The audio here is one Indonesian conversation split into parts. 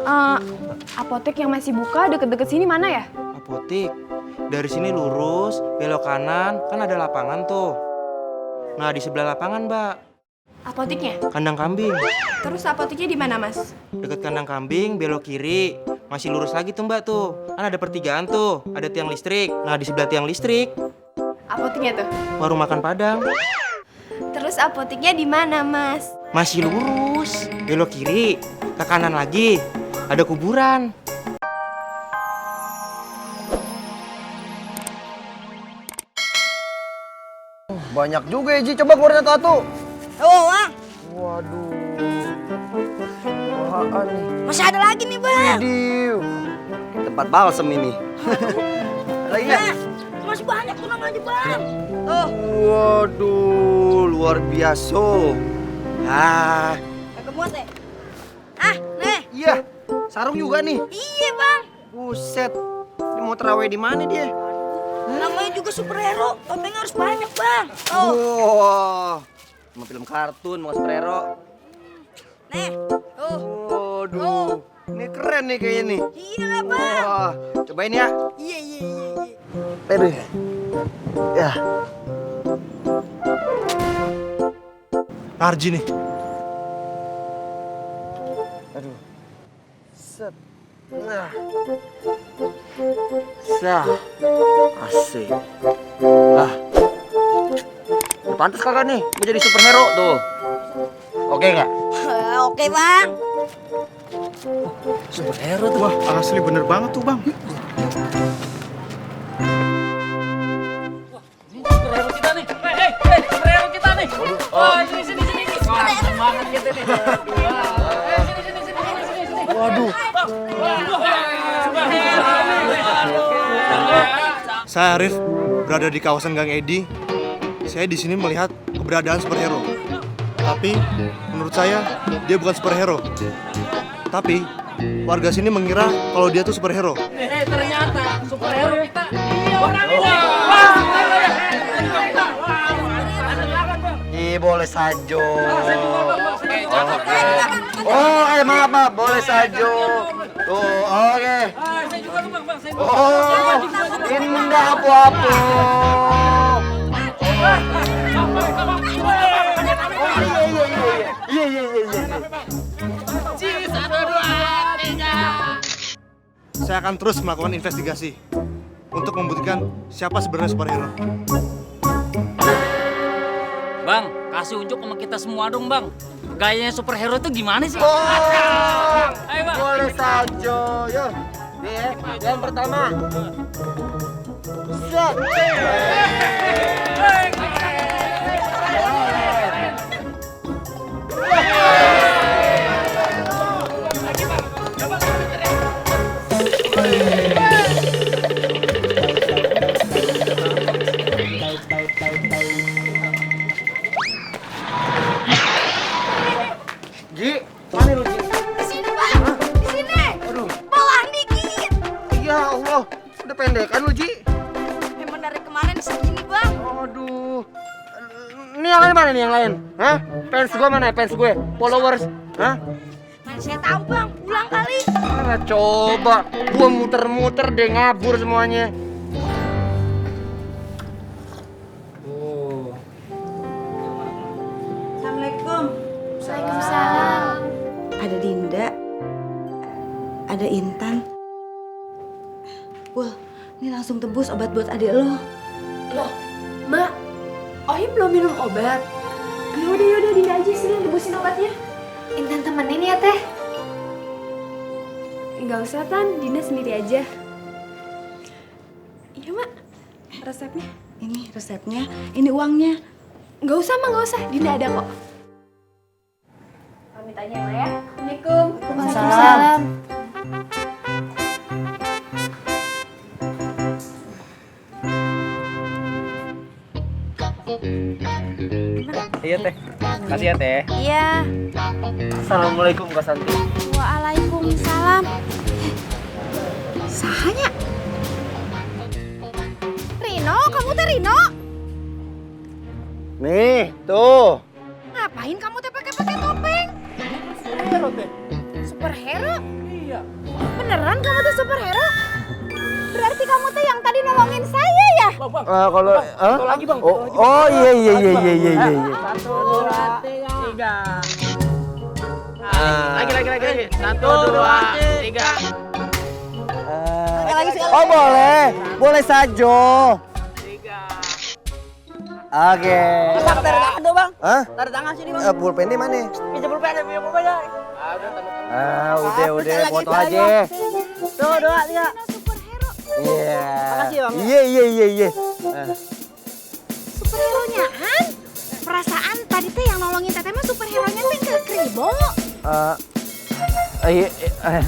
Eh, apotek yang masih buka deket-deket sini mana ya? Apotik. Dari sini lurus, belok kanan, kan ada lapangan tuh. Nah, di sebelah lapangan, Mbak. Apoteknya? Kandang kambing. Terus apoteknya di mana, Mas? Deket kandang kambing, belok kiri. Masih lurus lagi tuh, Mbak tuh. Kan ada pertigaan tuh, ada tiang listrik. Nah, di sebelah tiang listrik, Apoteknya tuh. warung makan Padang. Terus apoteknya di mana, Mas? Masih lurus, belok kiri, ke kanan lagi. Ada kuburan. Banyak juga ya, Ji. Coba keluarin satu. Oh, Bang. Waduh. Apaan nih? Masih ada lagi nih, Bang. Diu. Tempat balsem ini. Lagi nggak? Nah, masih banyak tuh namanya, Bang. Tuh, Waduh, luar biasa. Ah, kagak muat ya? Ah, nih. iya. Sarung juga nih. Iya, Bang. Buset. Ini mau terawih di mana dia? Namanya juga superhero. Topengnya harus banyak, Bang. Tuh, Wah. Cuma film kartun, mau superhero. nih. Tuh. Waduh. Ini keren nih kayaknya nih. Iya lah, Bang. Wah, cobain ya. Iya. Aduh. Ya. Narji nih. Aduh. Set. Nah. Sah. Asik. Ah. Udah pantas kakak nih mau jadi superhero tuh. Oke nggak? Oke, Bang. Superhero tuh. Wah, asli bener banget tuh, Bang. Superhero kita nih. Superhero kita nih. Oh, sini. Wah, semangat kita nih. Sini. Waduh. Saya Arif, berada di kawasan Gang Edi. Saya di sini melihat keberadaan superhero. Tapi menurut saya dia bukan superhero. Tapi warga sini mengira kalau dia tuh superhero. Ternyata superhero kita. Iya, orang ini. Iya boleh saja. Oh, maaf, boleh saja. Tuh, oke. Oh, indah apa-apa. Iya. Saya akan terus melakukan investigasi untuk membuktikan siapa sebenarnya superhero. Bang, kasih unjuk sama kita semua dong, Bang. Gayanya superhero itu gimana sih? Oh, Ayo, Bang. boleh saja. Yuk, nih, yang pertama. Set. Ji, mana lu Ji? Di sini, Bang. Di sini. Aduh, Bawah dikit. ya Allah, udah pendekan lu Ji. Emang dari kemarin segini, Bang. Aduh, ini yang lain mana nih yang lain? Hah? Fans gue mana? Fans gue, followers? Hah? Mana saya tahu, Bang. Pulang kali. Ah, coba, gua muter-muter deh ngabur semuanya. Assalamualaikum. Waalaikumsalam. Ada Dinda. Ada Intan. Wah, ini langsung tebus obat buat adik lo. Loh, Mak, Ohim belum minum obat. Yaudah, Dinda aja sini yang tebusin obatnya. Intan temenin ya, Teh. Nggak usah, Tan. Dinda sendiri aja. Iya, Mak. Resepnya? Ini resepnya, ini uangnya. Nggak usah, Mak. Nggak usah. Dinda ada kok. Pamit aja, Mak ya. Assalamualaikum. Waalaikumsalam. Iya, Teh. Kasih ya, Teh. Iya. Assalamualaikum Kak Santi. Waalaikumsalam. Sahanya? Rino, kamu teh Rino? Nih, tuh. Ngapain kamu teh pakai topeng? Superhero teh. Superhero? Iya. Beneran kamu tuh superhero? Berarti kamu tuh yang tadi nolongin saya ya? Kalau lagi bang. oh iya. Satu, dua, tiga. Lagi. Satu, dua, tiga. Oh boleh saja. Oke. Bang, taruh tangan tuh bang. Hah? Taruh tangan sini bang. Pulpennya mana? Pinjam pulpen ya. Udah foto aja. Tuh, 2, 3. Iya. Makasih, Bang. Iya. Superhero-nya Han? Perasaan tadi tuh yang nolongin teteh mah superhero-nya tuh ke Kribo.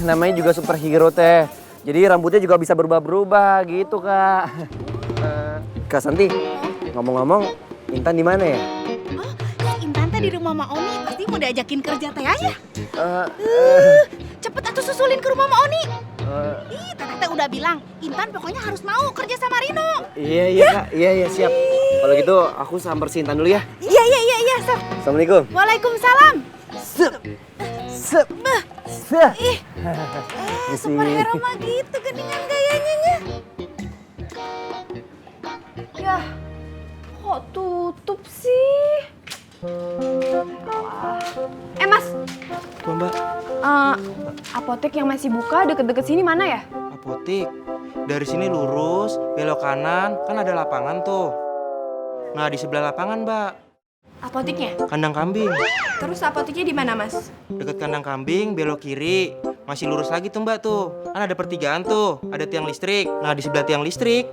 Namanya juga superhero teh. Jadi rambutnya juga bisa berubah-berubah gitu, Kak. Kak Santi, ngomong-ngomong, Intan di mana ya? Oh, Intan teh di rumah Mak Oni. Pasti mau diajakin kerja teh aja. Cepet atuh susulin ke rumah Mak Oni. Ih, teteh udah bilang, Intan pokoknya harus mau kerja sama Rino. Iya, Kak. Iya, siap. Kalau gitu, aku samper si Intan dulu ya. Iya, Sob. Assalamualaikum. Waalaikumsalam. Sep. Ih, superhero mah gitu geningan gayanya nya. Yah, kok tutup sih? Mas, Tuh Mbak, apotek yang masih buka deket-deket sini mana ya? apotik. Dari sini lurus, belok kanan, kan ada lapangan tuh. Nah, di sebelah lapangan, Mbak. Apoteknya? Kandang kambing. Terus apoteknya di mana, Mas? Deket kandang kambing, belok kiri. Masih lurus lagi tuh, Mbak tuh. Kan ada pertigaan tuh, ada tiang listrik. Nah, di sebelah tiang listrik,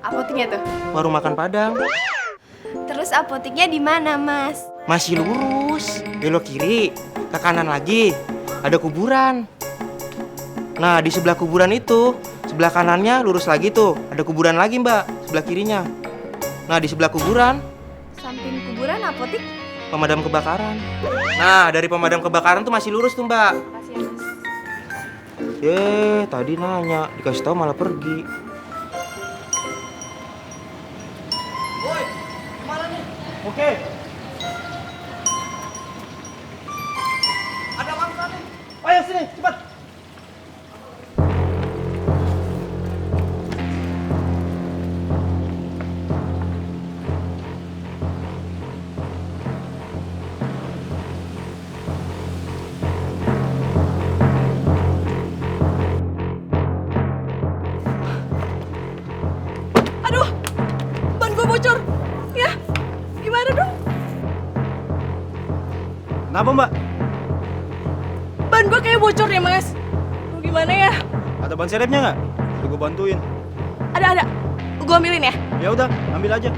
Apoteknya tuh. warung makan Padang. Terus apoteknya di mana, Mas? Masih lurus, belok kiri, ke kanan lagi, ada kuburan. Nah, di sebelah kuburan itu, sebelah kanannya lurus lagi tuh, ada kuburan lagi, Mbak, sebelah kirinya. Nah, di sebelah kuburan, Samping kuburan apotek. pemadam kebakaran. Nah, dari pemadam kebakaran tuh masih lurus tuh, Mbak. Makasih ya, Mas. Tadi nanya, dikasih tahu malah pergi. Oke. Ada apa nih? Ayo sini, cepat. Aduh, ban gua bocor. Ya, gimana dong? Kenapa, Mbak? Ban gua kayak bocor ya, Mas. Mau gimana ya? Ada ban serepnya nggak? Udah gue bantuin. Ada. Gua ambilin ya. Ya udah, ambil aja.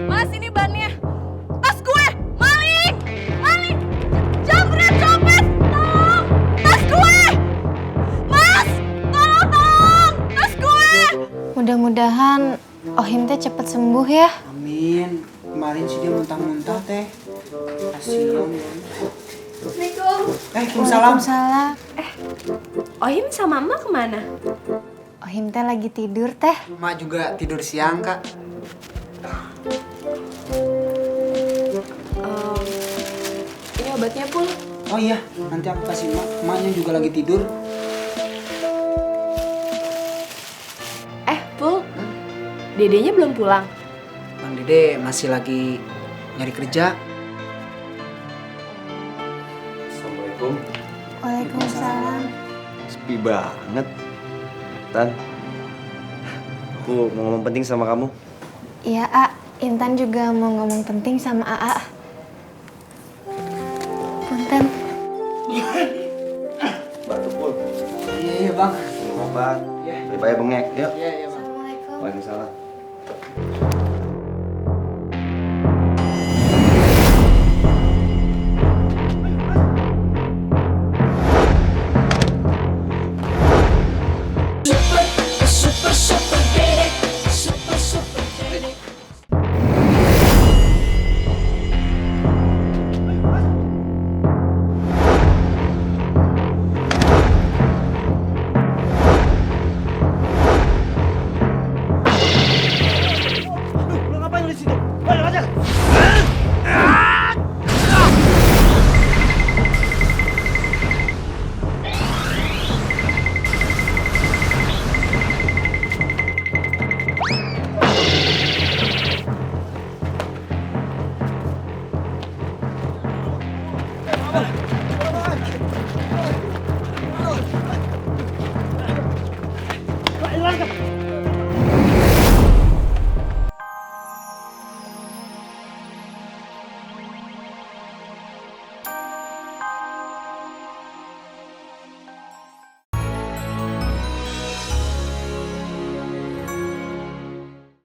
Mas, ini bannya. Tas gue, maling! Jambret, copet! Tolong! Tas gue! Mas, tolong! Tas gue! Mudah-mudahan Ohim teh cepet sembuh ya. Amin. Kemarin sih dia muntah-muntah teh. Kasihan. Waalaikumsalam. Waalaikumsalam. Ohim sama Emak kemana? Ohim teh lagi tidur teh. Mak juga tidur siang, Kak. Ini obatnya, Pul. Oh iya, nanti aku kasih Mak. Maknya juga lagi tidur. Pul. Dedenya belum pulang. Bang Dede masih lagi nyari kerja. Assalamualaikum. Waalaikumsalam. Sepi banget. Tan, aku mau ngomong penting sama kamu. Iya, A. Intan juga mau ngomong penting sama AA. Punten. Batuk, Pul. Iya, Bang. Minum obat. Daripada bengek. Yuk. Iya, Bang. Assalamualaikum. Waalaikumsalam.